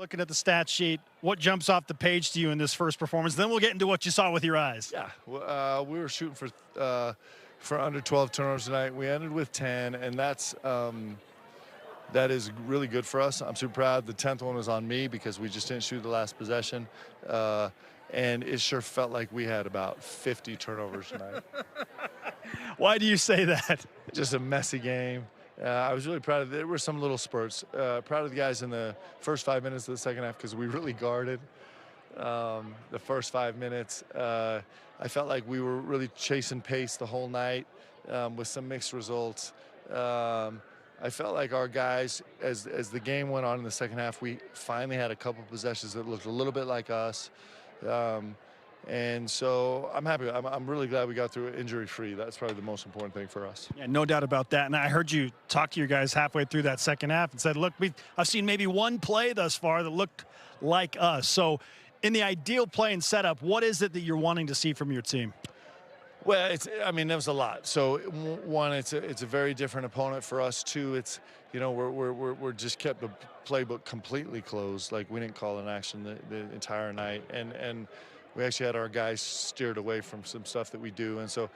Looking at the stat sheet, what jumps off the page to you in this first performance? Then we'll get into what you saw with your eyes. Yeah, we were shooting for under 12 turnovers tonight. We ended with 10, and that is really good for us. I'm super proud. The 10th one was on me because we just didn't shoot the last possession. And it sure felt like we had about 50 turnovers tonight. Why do you say that? Just a messy game. I was really proud of it. There were some little spurts. Proud of the guys in the first 5 minutes of the second half because we really guarded the first 5 minutes. I felt like we were really chasing pace the whole night with some mixed results. I felt like our guys, as the game went on in the second half, we finally had a couple possessions that looked a little bit like us. And so I'm happy. I'm really glad we got through it injury-free. That's probably the most important thing for us. Yeah, no doubt about that. And I heard you talk to your guys halfway through that second half and said, look, I've seen maybe one play thus far that looked like us. So in the ideal play and setup, what is it that you're wanting to see from your team? Well, there was a lot. So one, it's a very different opponent for us. Two, it's, we're just kept the playbook completely closed. Like we didn't call an action the entire night, and we actually had our guys steered away from some stuff that we do, and so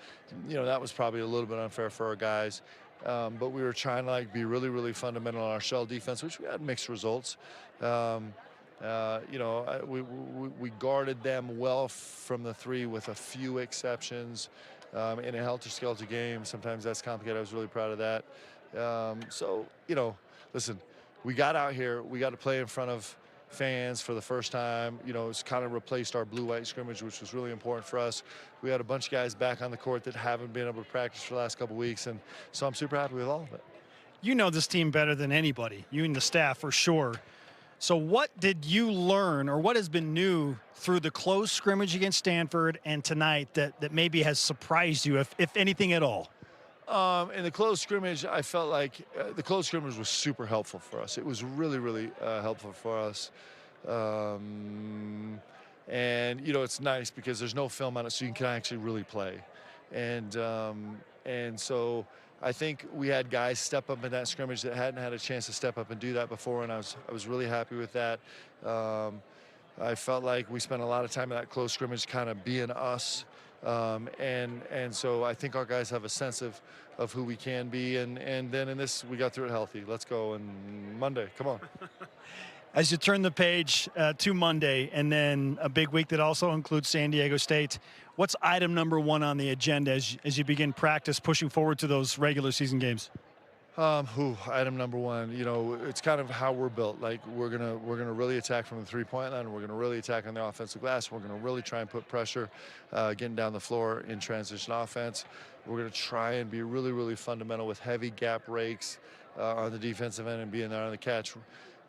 that was probably a little bit unfair for our guys. But we were trying to be really, really fundamental on our shell defense, which we had mixed results. We guarded them well from the three with a few exceptions in a helter-skelter game. Sometimes that's complicated. I was really proud of that. Listen, we got out here. We got to play in front of fans for the first time. It's kind of replaced our blue-white scrimmage, which was really important for us. We had a bunch of guys back on the court that haven't been able to practice for the last couple of weeks, and so I'm super happy with all of it. You know this team better than anybody, you and the staff for sure. So what did you learn, or what has been new through the close scrimmage against Stanford and tonight that maybe has surprised you, if anything at all? In the close scrimmage, I felt like the close scrimmage was super helpful for us. It was really, really helpful for us. And, it's nice because there's no film on it, so you can actually really play. And so I think we had guys step up in that scrimmage that hadn't had a chance to step up and do that before, and I was really happy with that. I felt like we spent a lot of time in that close scrimmage kind of being us. And so I think our guys have a sense of who we can be, and then in this we got through it healthy. Let's go, and Monday, come on. As you turn the page to Monday, and then a big week that also includes San Diego State, what's item number one on the agenda as you begin practice pushing forward to those regular season games? Item number one, it's kind of how we're built. Like we're gonna really attack from the three-point line. We're gonna really attack on the offensive glass. We're gonna really try and put pressure, getting down the floor in transition offense. We're gonna try and be really, really fundamental with heavy gap breaks on the defensive end and being there on the catch.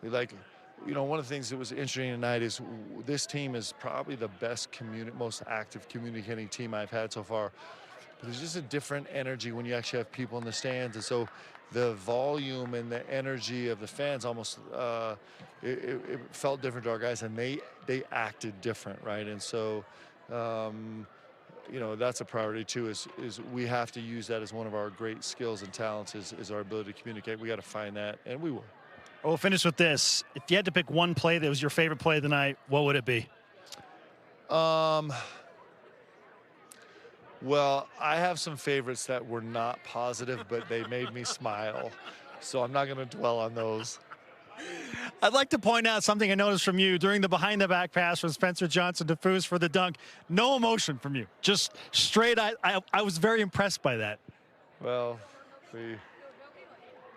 One of the things that was interesting tonight is this team is probably the best most active communicating team I've had so far. But there's just a different energy when you actually have people in the stands, and so the volume and the energy of the fans almost it felt different to our guys, and they acted different, right? And so that's a priority too, is we have to use that as one of our great skills and talents is our ability to communicate. We got to find that, and we will. We'll finish with this. If you had to pick one play that was your favorite play of the night, what would it be? Well, I have some favorites that were not positive, but they made me smile. So I'm not going to dwell on those. I'd like to point out something I noticed from you during the behind-the-back pass from Spencer Johnson to Foos for the dunk. No emotion from you, just straight. I was very impressed by that. Well,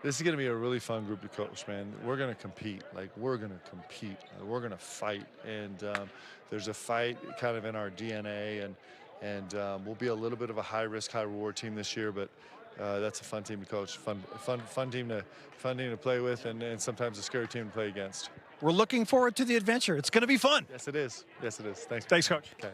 this is going to be a really fun group to coach, man. We're going to compete. We're going to compete. We're going to fight. And there's a fight kind of in our DNA. And we'll be a little bit of a high-risk, high-reward team this year, but that's a fun team to coach, fun team to play with, and sometimes a scary team to play against. We're looking forward to the adventure. It's going to be fun. Yes, it is. Yes, it is. Thanks. Thanks, Coach. Okay.